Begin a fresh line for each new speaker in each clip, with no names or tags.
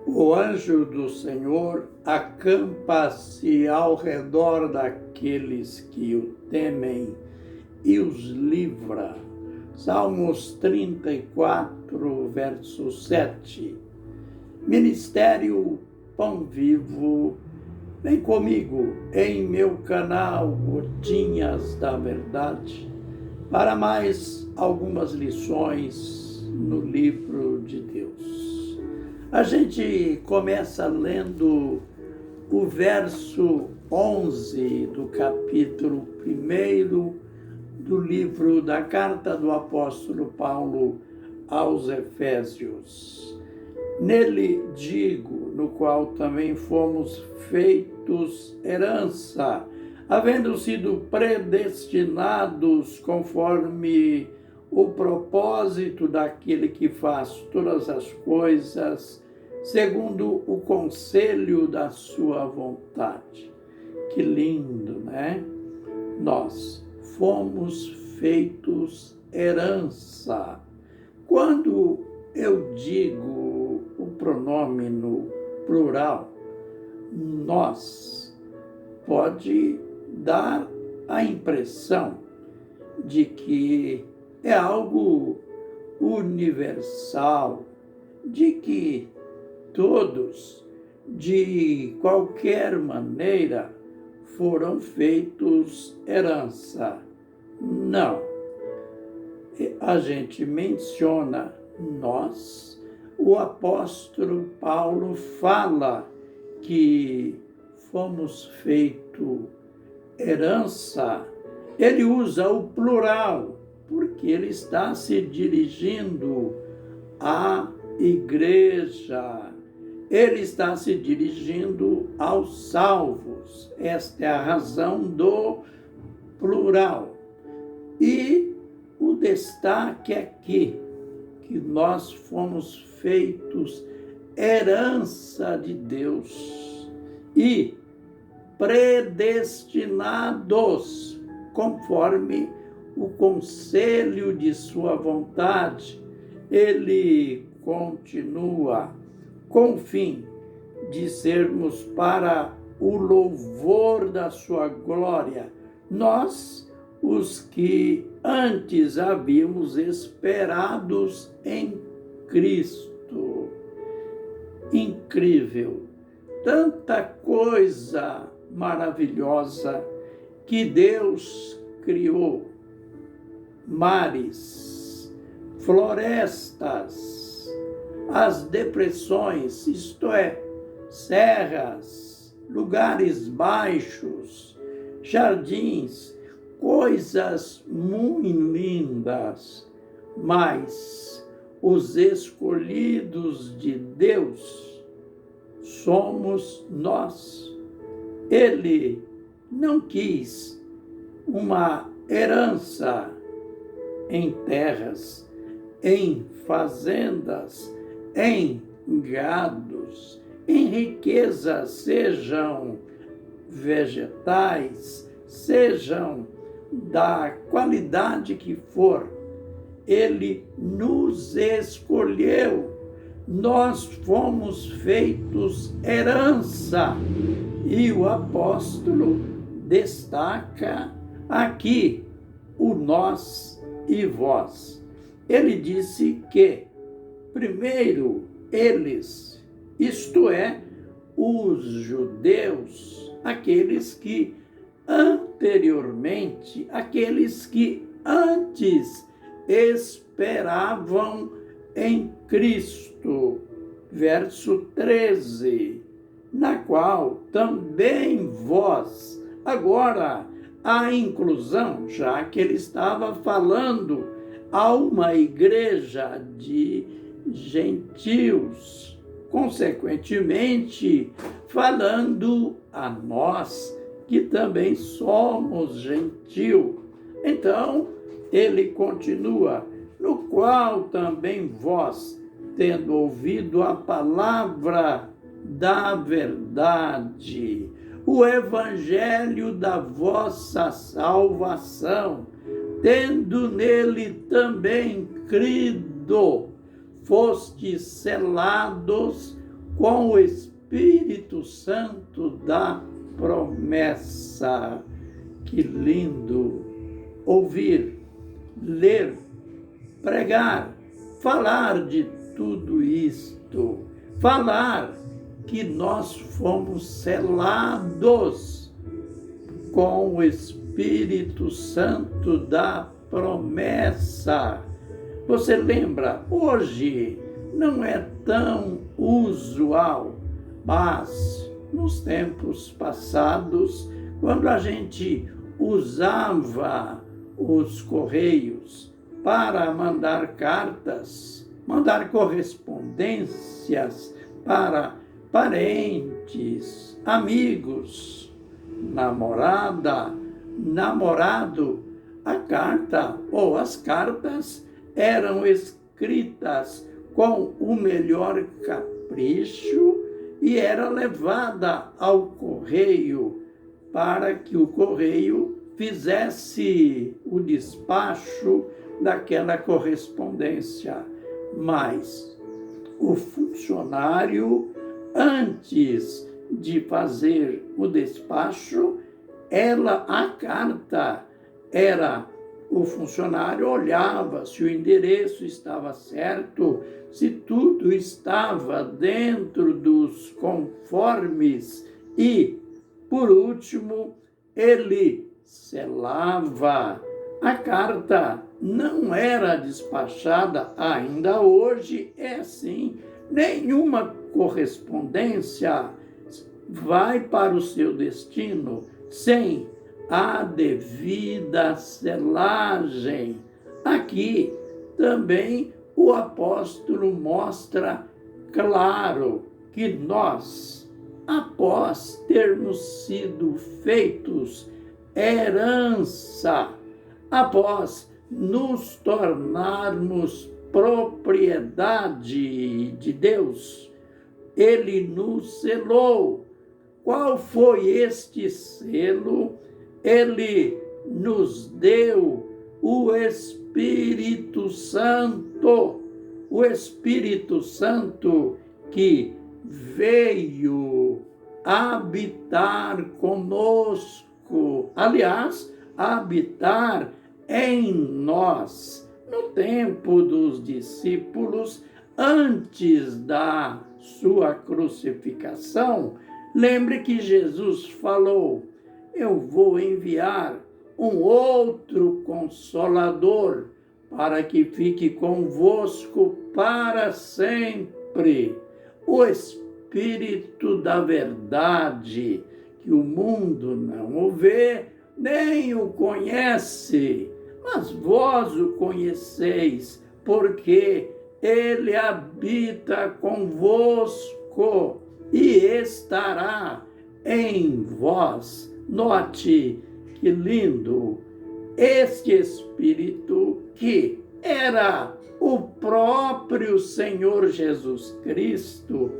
O anjo do Senhor acampa-se ao redor daqueles que o temem e os livra. Salmos 34, verso 7. Ministério Pão Vivo, vem comigo em meu canal Gotinhas da Verdade para mais algumas lições no livro de Deus. A gente começa lendo o verso 11 do capítulo 1 do livro da carta do apóstolo Paulo aos Efésios. Nele digo, no qual também fomos feitos herança, havendo sido predestinados conforme o propósito daquele que faz todas as coisas, segundo o conselho da sua vontade. Que lindo, né? Nós fomos feitos herança. Quando eu digo o pronome no plural, nós, pode dar a impressão de que é algo universal, de que todos, de qualquer maneira, foram feitos herança. Não. A gente menciona nós, o apóstolo Paulo fala que fomos feitos herança. Ele usa o plural, porque ele está se dirigindo à igreja. Ele está se dirigindo aos salvos. Esta é a razão do plural. E o destaque aqui, que nós fomos feitos herança de Deus e predestinados conforme o conselho de sua vontade. Ele continua com o fim de sermos para o louvor da sua glória, nós, os que antes havíamos esperados em Cristo. Incrível, tanta coisa maravilhosa que Deus criou. Mares, florestas, as depressões, isto é, serras, lugares baixos, jardins, coisas muito lindas, mas os escolhidos de Deus somos nós. Ele não quis uma herança em terras, em fazendas, em gados, em riquezas, sejam vegetais, sejam da qualidade que for. Ele nos escolheu. Nós fomos feitos herança. E o apóstolo destaca aqui o nós e vós. Ele disse que, primeiro, eles, isto é, os judeus, aqueles que anteriormente, aqueles que antes esperavam em Cristo. Verso 13, na qual também vós, agora, a inclusão, já que ele estava falando a uma igreja de gentios, consequentemente, falando a nós, que também somos gentil. Então, ele continua, no qual também vós, tendo ouvido a palavra da verdade, o evangelho da vossa salvação, tendo nele também crido, fostes selados com o Espírito Santo da promessa. Que lindo ouvir, ler, pregar, falar de tudo isto, falar que nós fomos selados com o Espírito Santo da promessa. Você lembra, hoje não é tão usual, mas nos tempos passados, quando a gente usava os correios para mandar cartas, mandar correspondências para parentes, amigos, namorada, namorado, a carta ou as cartas eram escritas com o melhor capricho e era levada ao correio para que o correio fizesse o despacho daquela correspondência. Mas o funcionário, antes de fazer o despacho, a carta era, o funcionário olhava se o endereço estava certo, se tudo estava dentro dos conformes e, por último, ele selava. A carta não era despachada, ainda hoje é assim. Nenhuma correspondência vai para o seu destino sem a devida selagem. Aqui também o apóstolo mostra claro que nós, após termos sido feitos herança, após nos tornarmos propriedade de Deus, Ele nos selou. Qual foi este selo? Ele nos deu o Espírito Santo. O Espírito Santo que veio habitar conosco. Aliás, habitar em nós. No tempo dos discípulos, antes da sua crucificação, lembre que Jesus falou: eu vou enviar um outro Consolador para que fique convosco para sempre. O Espírito da verdade, que o mundo não o vê, nem o conhece, mas vós o conheceis, porque ele habita convosco e estará em vós. Note que lindo! Este Espírito que era o próprio Senhor Jesus Cristo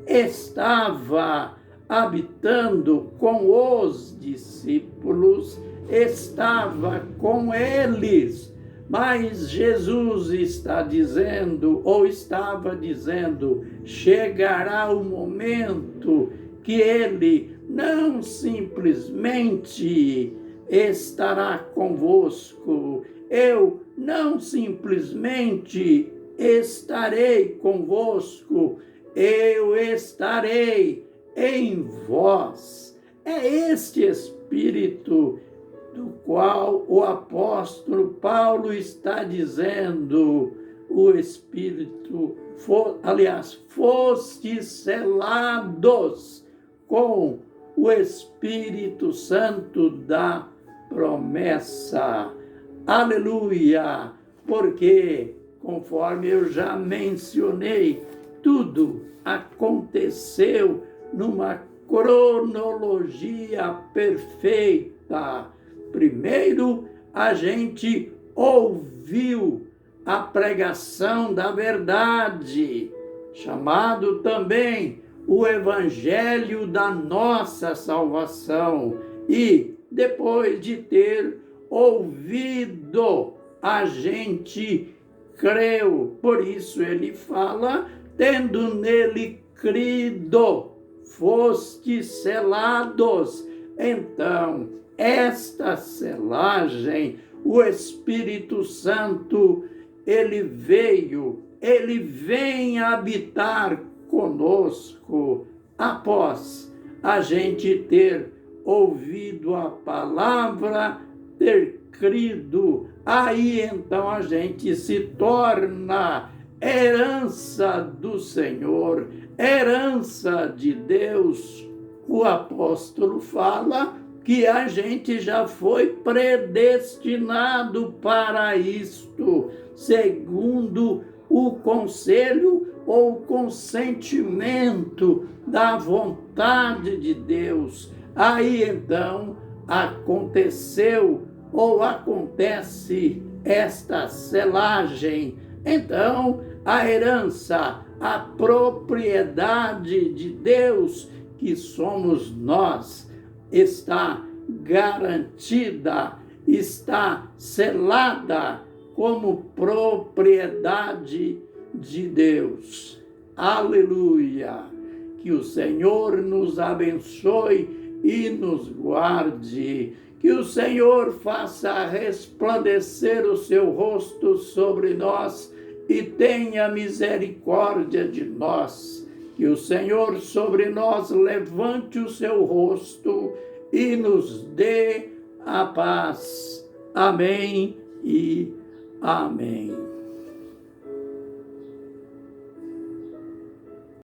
estava habitando com os discípulos, estava com eles. Mas Jesus está dizendo, ou estava dizendo, chegará o momento que ele não simplesmente estará convosco, eu não simplesmente estarei convosco, eu estarei em vós. É este Espírito do qual o apóstolo Paulo está dizendo, o Espírito, fostes selados com o Espírito Santo da promessa. Aleluia! Porque, conforme eu já mencionei, tudo aconteceu numa cronologia perfeita. Primeiro, a gente ouviu a pregação da verdade, chamado também o Evangelho da nossa salvação. E, depois de ter ouvido, a gente creu. Por isso ele fala, tendo nele crido, fostes selados. Então, esta selagem, o Espírito Santo, ele vem habitar conosco após a gente ter ouvido a palavra, ter crido. Aí então a gente se torna herança do Senhor, herança de Deus. O apóstolo fala que a gente já foi predestinado para isto, segundo o conselho ou consentimento da vontade de Deus. Aí então aconteceu ou acontece esta selagem. Então a herança, a propriedade de Deus, que somos nós, está garantida, está selada como propriedade de Deus. Aleluia! Que o Senhor nos abençoe e nos guarde. Que o Senhor faça resplandecer o seu rosto sobre nós e tenha misericórdia de nós. Que o Senhor sobre nós levante o seu rosto e nos dê a paz. Amém e amém.